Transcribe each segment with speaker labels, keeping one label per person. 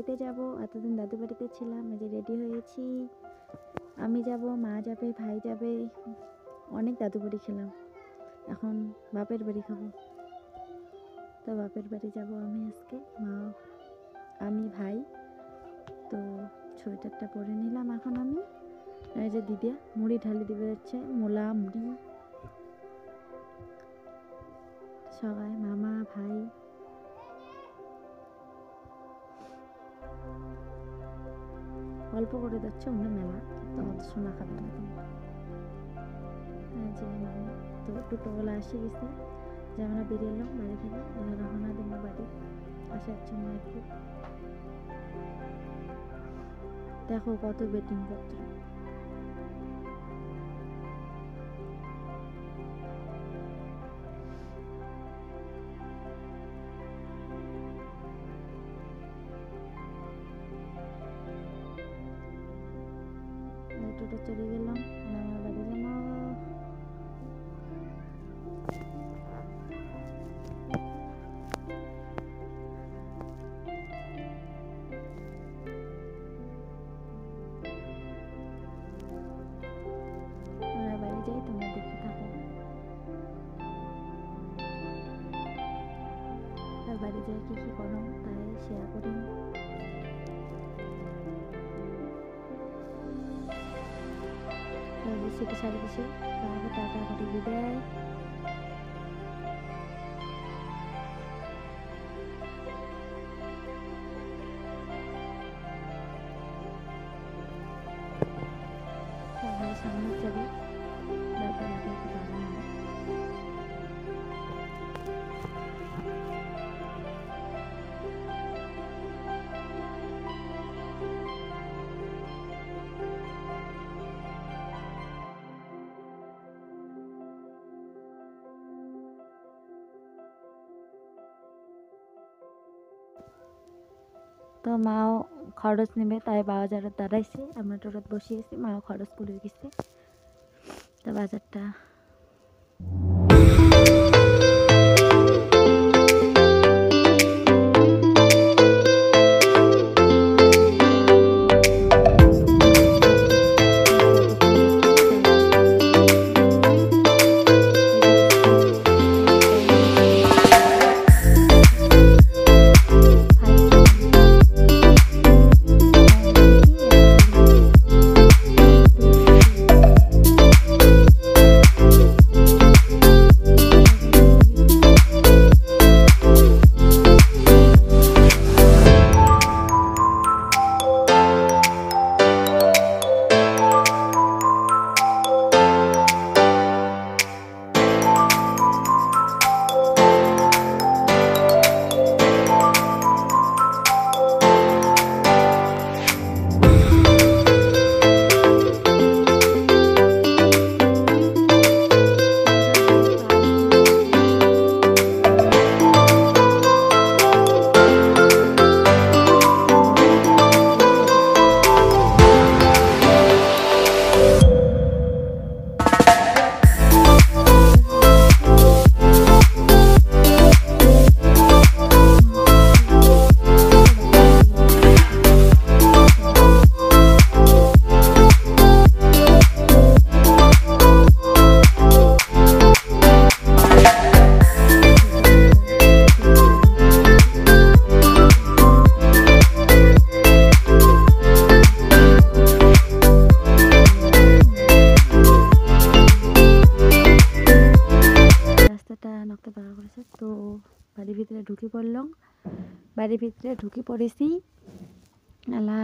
Speaker 1: বাড়িতে যাব, এতদিন দাদু বাড়িতে ছিলাম, এই যে রেডি হয়েছি। আমি যাব, মা যাবে, ভাই যাবে, অনেক দাদু বাড়ি খেলাম, এখন বাপের বাড়ি খাবো। তো বাপের বাড়ি যাব আমি আজকে, মা, আমি, ভাই। তো সোয়েটারটা পরে নিলাম এখন আমি। এই যে দিদিয়া মুড়ি ঢালি দিবে যাচ্ছে, মোলা মুড়ি সবাই, মামা, ভাই। অল্প করে দিচ্ছে অন্য মেলা, তো অত সোনা খাবে না তুমি। যে মামা তো টোটোওয়ালা এসে গেছে, যে আমরা বেরিয়ে এলাম বাড়ি থেকে, রওনা দেবো বাড়ি আসার জন্য আর কি। দেখো কত বেটিং পত্র, টোটো চলে গেলাম, আমার বাড়ি যাবো। আমরা বাড়ি যাই, তোমরা দেখতে থাকো। বাড়ি যাই কি কি করো তাই শেয়ার করি। সেটা সারি দিছি, তারপরে টাটা করে বিদায়। সামনে যাবে, তো মাও খরচ নেবে তাই বাজারে দাঁড়াইছে, আমরা টোটোত বসিয়েছি, মাও খরচ করে গেছে। তো বাজারটা তো বাড়ির ভিতরে ঢুকে পড়লাম, বাড়ির ভিতরে ঢুকে পড়েছি, এলা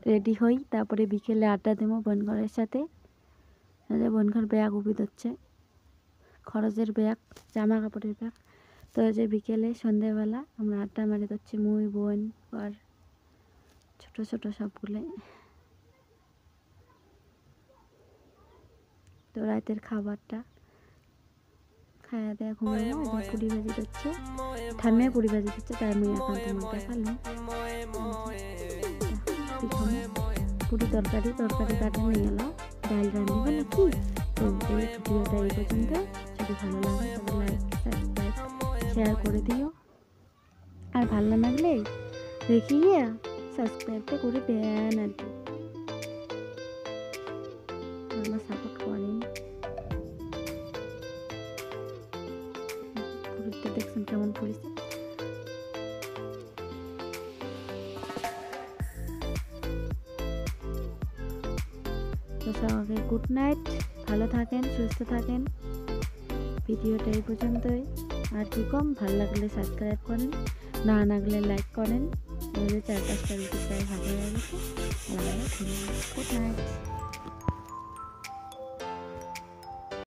Speaker 1: রেডি হই, তারপরে বিকেলে আড্ডা দেবো বোনঘরের সাথে। বোনঘর ব্যাগ উবি হচ্ছে, খরচের ব্যাগ, জামা কাপড়ের ব্যাগ। তো যে বিকেলে সন্ধেবেলা আমরা আড্ডা মারি হচ্ছে, মুই, বোন আর ছোট ছোট সবগুলো। তো রাতের খাবারটা খাওয়া দাওয়া ঘুমানো, পুরি ভাজি করছে, ঠাম্মে পুরি ভাজি করছে, তাই মুই এখন তোমার দেখালাম। পুরি তরকারি কাটে নিয়ে গেল, ডাল রান্ধিব নাকি। তো এই ভিডিওটা এই পর্যন্ত, যদি ভালো লাগে তবে লাইক, সাবস্ক্রাইব, শেয়ার করে দিও। আর ভালো না লাগলে দেখি সাবস্ক্রাইবটা করে দেন আর কি, আমার সাপোর্ট করেন। পুরোটা দেখছেন কেমন করেছে। তো সবাইকে গুড নাইট, ভালো থাকেন, সুস্থ থাকেন। ভিডিওটা এই পর্যন্তই। আর কি কম, ভালো লাগলে সাবস্ক্রাইব করেন, না লাগলে লাইক করেন। আমাদের 4-5টা রুটি প্রায় ভালো হয়ে গেছে। Good night.